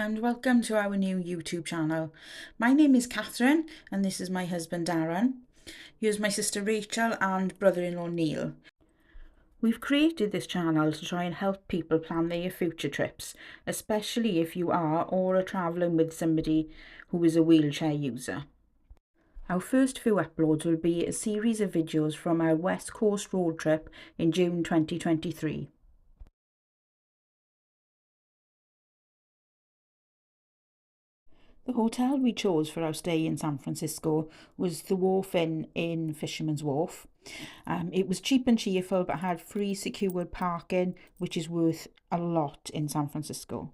and welcome to our new YouTube channel. My name is Catherine and this is my husband Darren. Here's my sister Rachel and brother-in-law Neil. We've created this channel to try and help people plan their future trips, especially if you are or are travelling with somebody who is a wheelchair user. Our first few uploads will be a series of videos from our West Coast road trip in June 2023. The hotel we chose for our stay in San Francisco was the Wharf Inn in Fisherman's Wharf. It was cheap and cheerful but had free secured parking, which is worth a lot in San Francisco.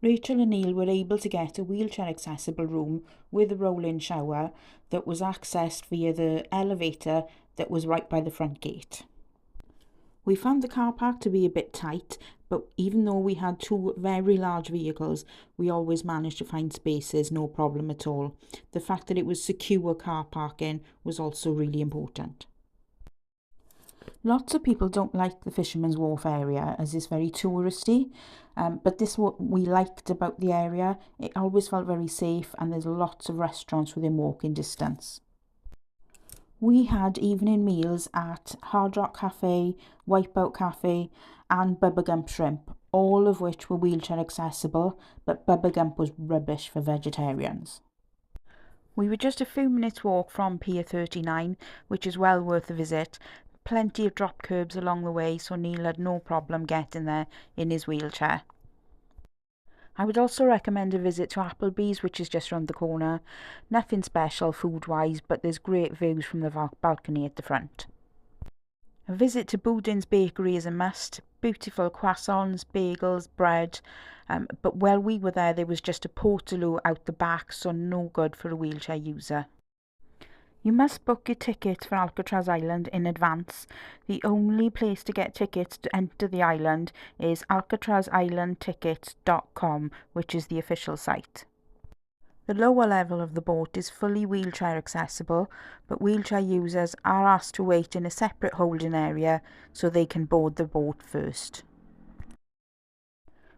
Rachel and Neil were able to get a wheelchair accessible room with a roll-in shower that was accessed via the elevator that was right by the front gate. We found the car park to be a bit tight, but even though we had two very large vehicles, we always managed to find spaces, no problem at all. The fact that it was secure car parking was also really important. Lots of people don't like the Fisherman's Wharf area as it's very touristy, but this is what we liked about the area. It always felt very safe and there's lots of restaurants within walking distance. We had evening meals at Hard Rock Cafe, Wipeout Cafe and Bubba Gump Shrimp, all of which were wheelchair accessible, but Bubba Gump was rubbish for vegetarians. We were just a few minutes walk from Pier 39, which is well worth a visit. Plenty of drop curbs along the way, so Neil had no problem getting there in his wheelchair. I would also recommend a visit to Applebee's, which is just round the corner. Nothing special food-wise, but there's great views from the balcony at the front. A visit to Boudin's Bakery is a must. Beautiful croissants, bagels, bread. But while we were there was just a portaloo out the back, so no good for a wheelchair user. You must book your tickets for Alcatraz Island in advance. The only place to get tickets to enter the island is alcatrazislandtickets.com, which is the official site. The lower level of the boat is fully wheelchair accessible, but wheelchair users are asked to wait in a separate holding area so they can board the boat first.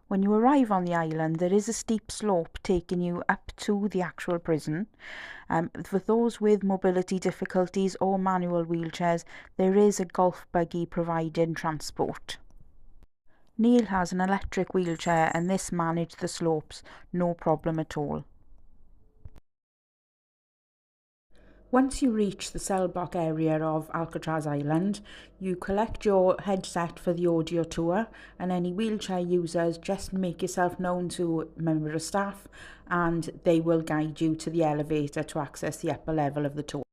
When you arrive on the island, there is a steep slope taking you up to the actual prison. For those with mobility difficulties or manual wheelchairs, there is a golf buggy providing transport. Neil has an electric wheelchair and this managed the slopes, no problem at all. Once you reach the cell block area of Alcatraz Island, you collect your headset for the audio tour, and any wheelchair users just make yourself known to a member of staff and they will guide you to the elevator to access the upper level of the tour.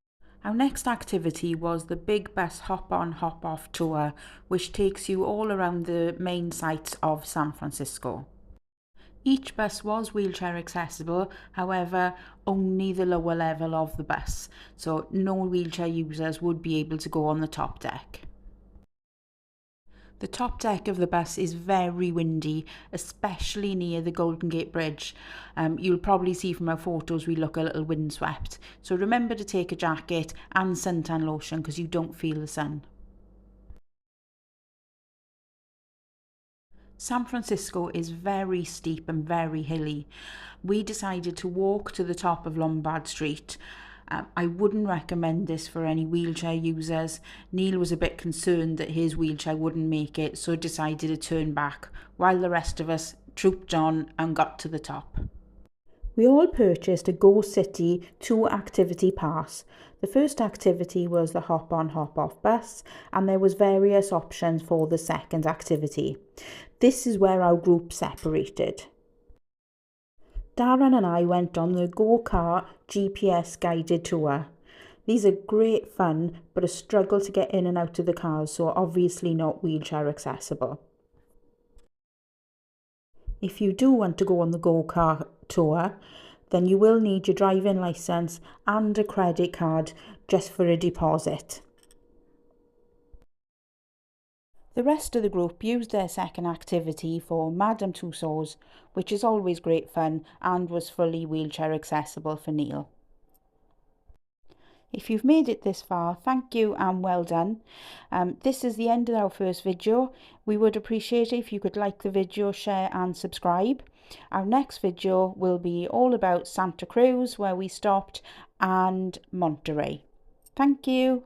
Our next activity was the Big Bus Hop-On Hop-Off tour, which takes you all around the main sites of San Francisco. Each bus was wheelchair accessible, however, only the lower level of the bus, so no wheelchair users would be able to go on the top deck. The top deck of the bus is very windy, especially near the Golden Gate Bridge. You'll probably see from our photos we look a little windswept, so remember to take a jacket and suntan lotion because you don't feel the sun. San Francisco is very steep and very hilly. We decided to walk to the top of Lombard Street. I wouldn't recommend this for any wheelchair users. Neil was a bit concerned that his wheelchair wouldn't make it, so decided to turn back, while the rest of us trooped on and got to the top. We all purchased a Go City 2-activity pass. The first activity was the hop-on hop-off bus, and there was various options for the second activity. This is where our group separated. Darren and I went on the Go-Kart GPS guided tour. These are great fun, but a struggle to get in and out of the cars, so obviously not wheelchair accessible. If you do want to go on the go-kart tour, then you will need your driving licence and a credit card just for a deposit. The rest of the group used their second activity for Madame Tussauds, which is always great fun and was fully wheelchair accessible for Neil. If you've made it this far, thank you and well done. This is the end of our first video. We would appreciate it if you could like the video, share and subscribe. Our next video will be all about Santa Cruz, where we stopped, and Montaray. Thank you.